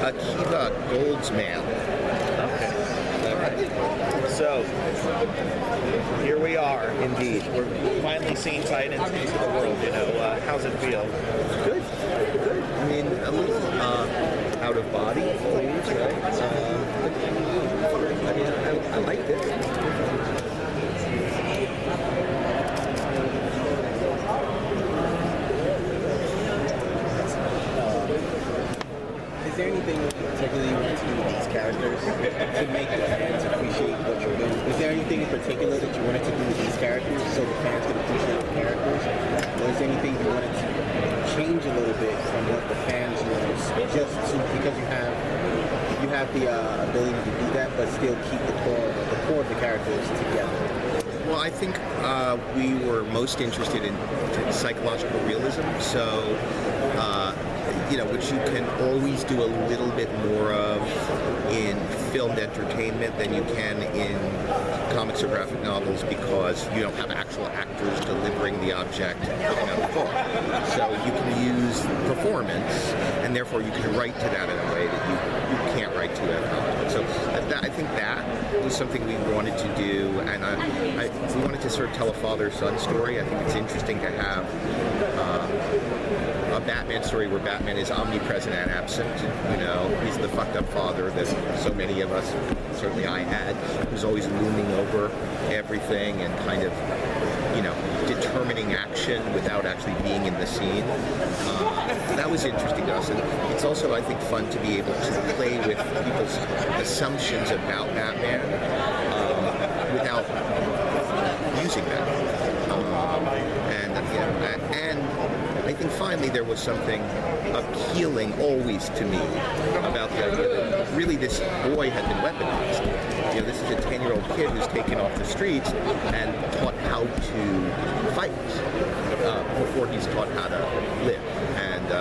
Akiva Goldsman. Okay. So, here we are, indeed. We're finally seeing Titans into the world, you know. How's it feel? Good. I mean, a little out of body, please, right? I mean, I liked it. Is there anything particularly you want to do with these characters to make the fans appreciate what you're doing? Is there anything in particular that you wanted to do with these characters so the fans could appreciate the characters? Or is there anything you wanted to change a little bit from what the fans use, just to, because you have the ability to do that, but still keep the core of the characters together? Well, I think we were most interested in psychological realism, so which you can always do a little bit more of in filmed entertainment than you can in comics or graphic novels, because you don't have actual actors delivering the object in a form. So you can use performance, and therefore you can write to that in a way that you can't write to that object. So I think that was something we wanted to do, and we wanted to sort of tell a father-son story. I think it's interesting to have a Batman story where Batman is omnipresent and absent. He's the fucked up father that so many of us, certainly I had, who's always looming over everything and kind of, determining action without actually being in the scene. That was interesting to us, and it's also, I think, fun to be able to play with people's assumptions about Batman without using them. And I think finally there was something appealing always to me about the idea that really this boy had been weaponized. This is a 10-year-old kid who's taken off the streets and taught how to fight before he's taught how to live. And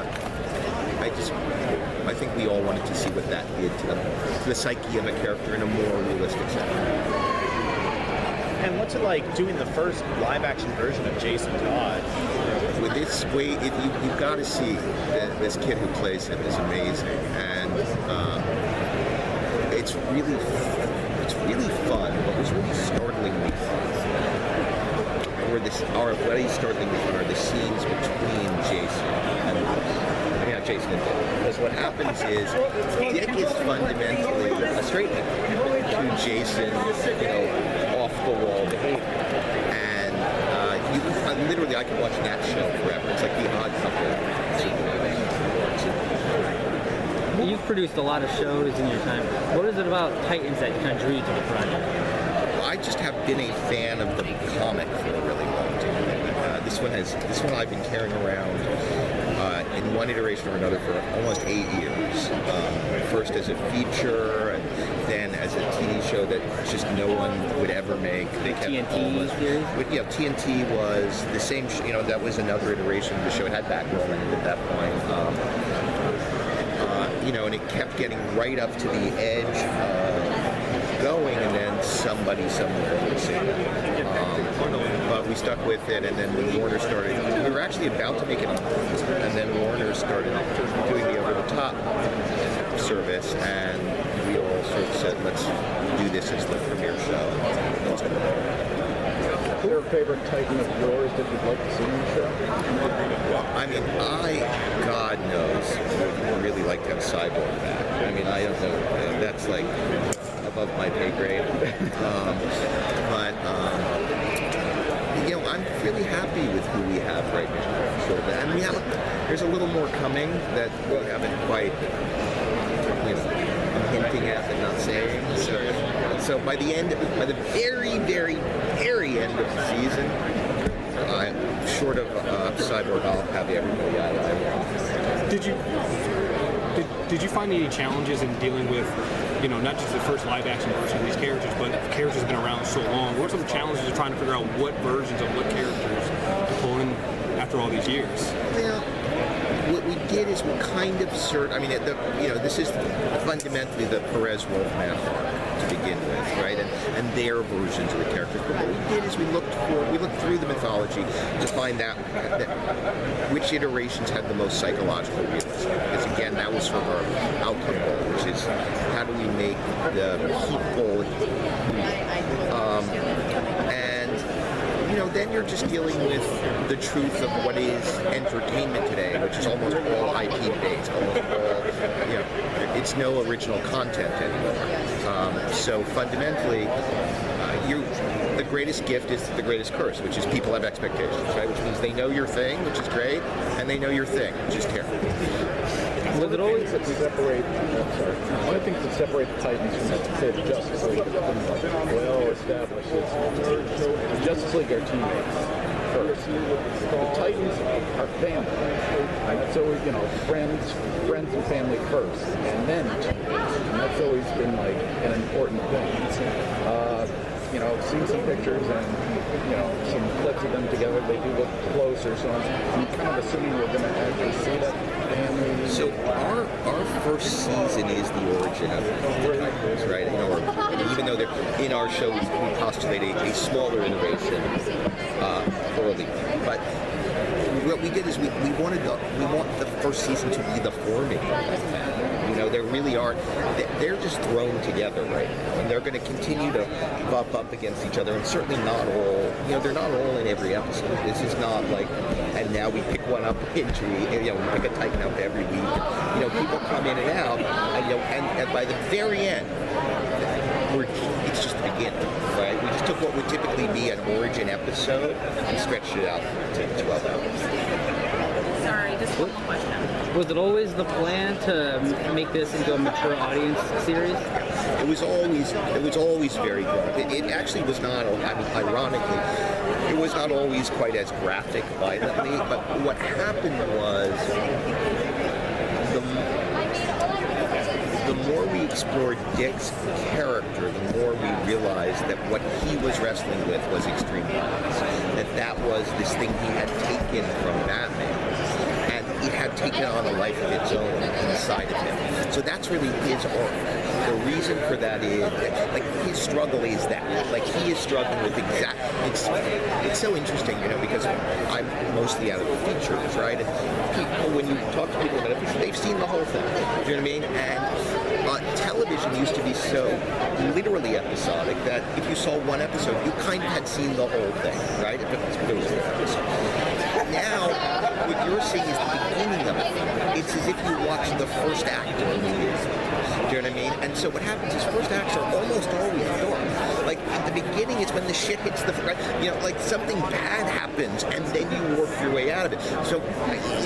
I think we all wanted to see what that did to the psyche of a character in a more realistic setting. And what's it like doing the first live-action version of Jason Todd? With this way, you've got to see this kid who plays him is amazing, and it's really fun. What was really startlingly fun, what is startlingly fun, are the scenes between Jason and Dick. Because what happens is Dick is fundamentally a straight man to Jason's off-the-wall behavior, and I could watch that show forever. It's like The Odd Couple. You've produced a lot of shows in your time. What is it about Titans that kind of drew you to the project? I just have been a fan of the comic for a really long time. This one I've been carrying around in one iteration or another for almost 8 years. First as a feature, and then as a TV show that just no one would ever make. They kept TNT series? TNT was the same. That was another iteration of the show. It had Batgirl in it at that point. And it kept getting right up to the edge of going, and then somebody somewhere would say that. But we stuck with it, and then when Warner started, we were actually about to make it, and then Warner started doing the over-the-top service, and we all sort of said, let's do this as the premiere show. Is there a favorite Titan of yours that you'd like to see in the show? Well, God knows, would really like to have Cyborg back. I don't know. That's like above my pay grade. I'm really happy with who we have right now. Sort of, and there's a little more coming that we haven't quite, I'm hinting at but not saying. So by the very, very, very end of the season, short of Cyborg, I'll have everybody I want. Did you find any challenges in dealing with, not just the first live-action version of these characters, but characters have been around so long? What are some challenges of trying to figure out what versions of what characters to pull in after all these years? Well, what we did is we kind of I mean, this is fundamentally the Perez Wolfman arc to begin with, right? And their versions of the characters. But what we did is we looked through the mythology to find out that which iterations had the most psychological realism. Because again, that was sort of our outcome goal, which is how do we make the people then you're just dealing with the truth of what is entertainment today, which is almost all IP based, almost all, it's no original content anymore. So fundamentally, the greatest gift is the greatest curse, which is people have expectations, right? Which means they know your thing, which is great, and they know your thing, which is terrible. One of the things that separate the Titans from, say, the Justice League is well established. The Justice League are teammates first. The Titans are family. And that's always, friends and family first, and then teammates. And that's always been like an important thing. Seen some pictures and, some clips of them together. They do look closer, so I'm kind of assuming we're going to actually see that family. So our first season is the origin of the Titans, right? Even though they're in our show, we postulate a smaller iteration early, but what we did is we want the first season to be the forming. They really are. They're just thrown together, right? And they're going to continue to bump up against each other, and certainly not all. They're not all in every episode. This is not like, and now we pick one up injury. We pick a Titan up every week. People come in and out, and by the very end, it's just the beginning, right? We just took what would typically be an origin episode and stretched it out to 12 hours. Sorry, just one more question. Was it always the plan to make this into a mature audience series? It was always very good. It actually was not. Ironically, it was not always quite as graphic violently. But what happened was the more we explored Dick's character, the more we realized that what he was wrestling with was extreme violence. That was this thing he had taken from Batman. It had taken on a life of its own inside of him. So that's really his arc. The reason for that is, his struggle is that. He is struggling with it's so interesting, because I'm mostly out of the features, right? And people, when you talk to people about it, they've seen the whole thing. Do you know what I mean? And television used to be so literally episodic that if you saw one episode, you kind of had seen the whole thing, right? If it was an episode. Now, what you're seeing is the beginning of it. It's as if you watch the first act of a movie. Do you know what I mean? And so what happens is first acts are almost always dark. At the beginning, it's when the shit hits the front. Something bad happens, and then you work your way out of it. So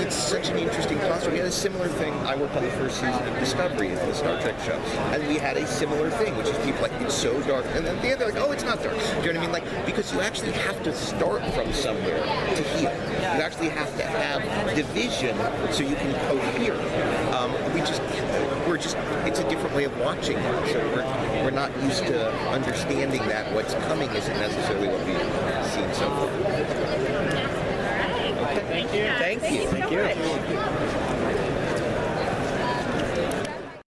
it's such an interesting concept. We had a similar thing. I worked on the first season of Discovery, the Star Trek show, and we had a similar thing, which is people it's so dark, and then the other oh, it's not dark. Do you know what I mean? Because you actually have to start from somewhere to heal. You actually have to have division so you can cohere. It's a different way of watching it. So we're not used to understanding that what's coming isn't necessarily what we've seen so far. All right. Thank you. Thank you so much.